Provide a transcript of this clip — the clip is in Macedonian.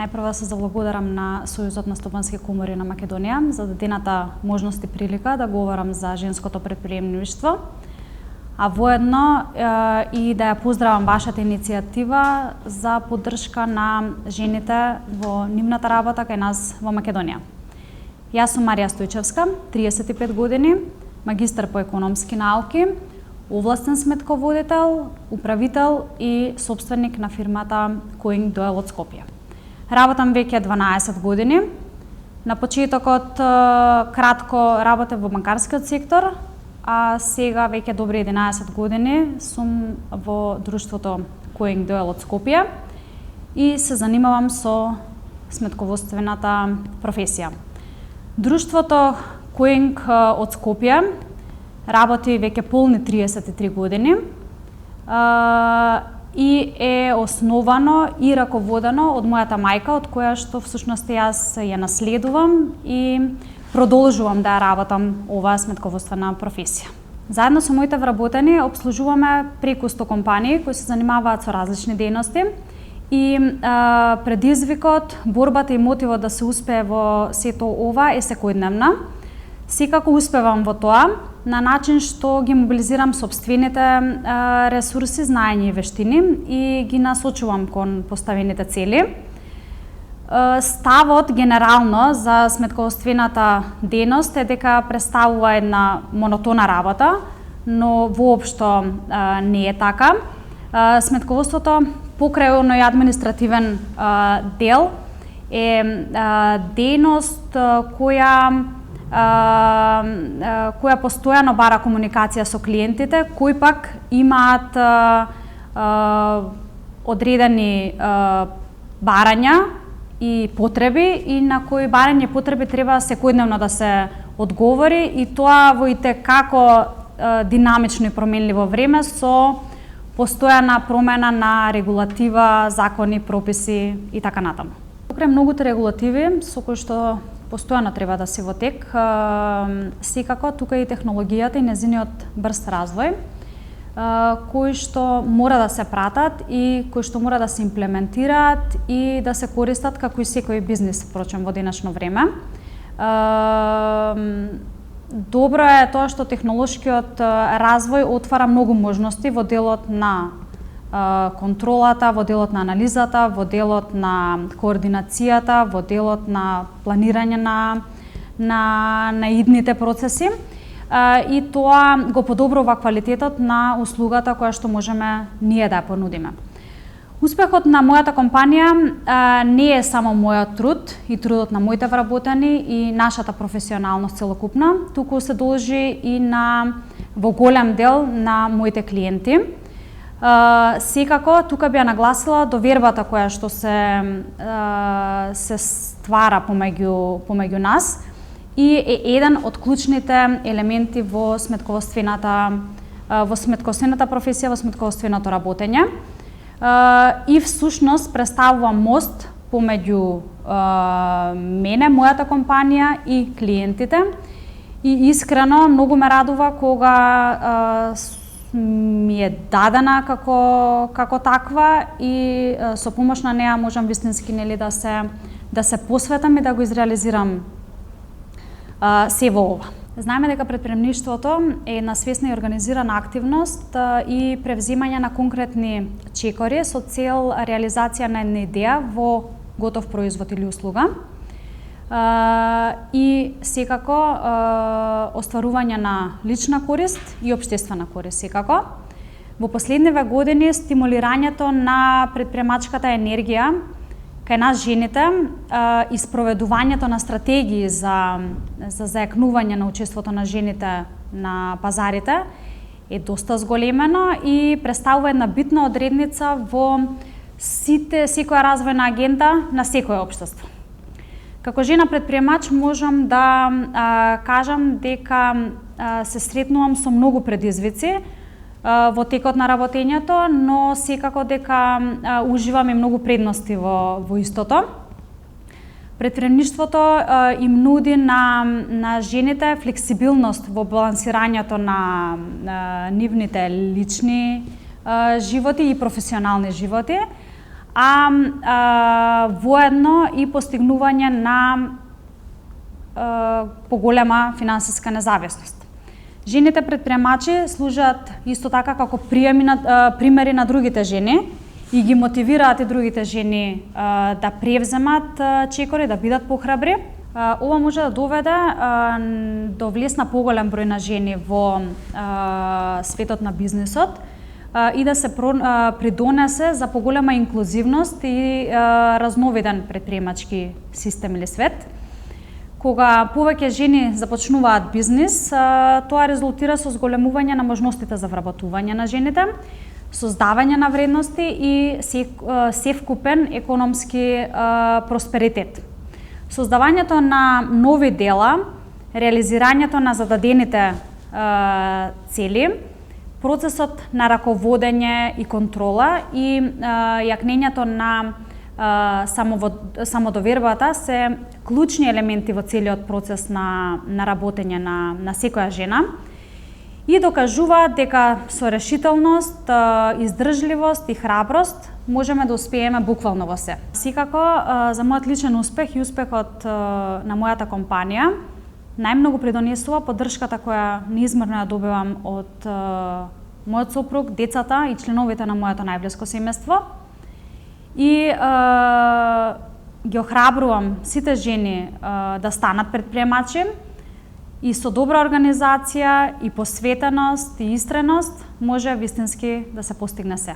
најпрво се заблагодарам на Сојузот на стопански комори на Македонија за дадената можност и прилика да говорам за женското претприемништво, а воедно и да ја поздравам вашата иницијатива за поддршка на жените во нивната работа кај нас во Македонија. Јас сум Марија Стојчевска, 35 години, магистар по економски науки, овластен сметководител, управител и собственик на фирмата Коинг Дойл од Скопје. Работам веќе 12 години. На почетокот кратко работев во банкарскиот сектор, а сега веќе добри 11 години сум во друштвото Коинг Дойл од Скопје и се занимавам со сметководствената професија. Друштвото Коинг од Скопје работи веќе полни 33 години и е основано и раководено од мојата мајка, од која што всушност јас ја наследувам и продолжувам да ја работам оваа сметководствена професија. Заедно со моите вработени обслужуваме преку 100 компании кои се занимаваат со различни дејности и предизвикот, борбата и мотивот да се успее во сето ова е секојдневна. Секако успевам во тоа на начин што ги мобилизирам собствените ресурси, знаење и вештини и ги насочувам кон поставените цели. Ставот генерално за сметководствената дејност е дека представува една монотона работа, но воопшто не е така. Сметководството покрај оној административен дел е дејност која постојано бара комуникација со клиентите, кои пак имаат одредени барања и потреби и на кои барања и потреби треба секојдневно да се одговори и тоа во итекако динамично и променливо време со постојана промена на регулатива, закони, прописи и така натаму. Покрај многуте регулативи со кои што постојано треба да се во тек, секако тука и технологијата и незиниот брз развој, кои што мора да се пратат и кои што мора да се имплементираат и да се користат како и секој бизнис, впрочем, во денешно време. Добро е тоа што технолошкиот развој отвара многу можности во делот на контролата, во делот на анализата, во делот на координацијата, во делот на планирање на идните процеси и тоа го подобрува квалитетот на услугата која што можеме ние да ја понудиме. Успехот на мојата компанија не е само мојот труд и трудот на моите вработени и нашата професионалност целокупна, туку се должи и во голем дел на моите клиенти. Секако тука би ја нагласила довербата која што се ствара помеѓу нас и е еден од клучните елементи во сметководствената професија, во сметководственото работење. И всушност представува мост помеѓу мене, мојата компанија и клиентите. И искрено многу ме радува кога ми е дадена како таква и со помош на неа можам вистински да се посветам и да го изреализирам се во ова. Знаеме дека претприемништвото е една свесна и организирана активност и превземање на конкретни чекори со цел реализација на една идеја во готов производ или услуга и секако остварување на лична корист и општествена корист секако. Во последниве години стимулирањето на претприемачката енергија кај нас жените и спроведувањето на стратегии за зајакнување на учеството на жените на пазарите е доста зголемено и представува една битна одредница во секоја развојна агенда на секое општество. Како жена претприемач можам да кажам дека се сретнувам со многу предизвици во текот на работењето, но секако дека уживам и многу предности во истото. Претприемништвото им нуди на жените флексибилност во балансирањето на нивните лични животи и професионални животи, а воедно и постигнување на поголема финансиска независност. Жените предприемачи служат исто така како примери на другите жени и ги мотивираат и другите жени да превземат чекори, да бидат похрабри. Ова може да доведе до влез на поголем број на жени во светот на бизнисот и да се придонесе за поголема инклузивност и разновиден предприемачки систем или свет. Кога повеќе жени започнуваат бизнис, тоа резултира со зголемување на можностите за вработување на жените, создавање на вредности и севкупен економски просперитет. Создавањето на нови дела, реализирањето на зададените цели, процесот на раководење и контрола и јакнењето на самодовербата се клучни елементи во целиот процес на работење на секоја жена и докажуваат дека со решителност, издржливост и храброст можеме да успееме буквално во се. Секако, за мојот личен успех и успехот на мојата компанија најмногу придонесува поддршката која неизмерно ја добивам од мојот сопруг, децата и членовите на моето најблиско семејство. И ги охрабрувам сите жени да станат предприемачи и со добра организација и посветеност и истреност може вистински да се постигне се.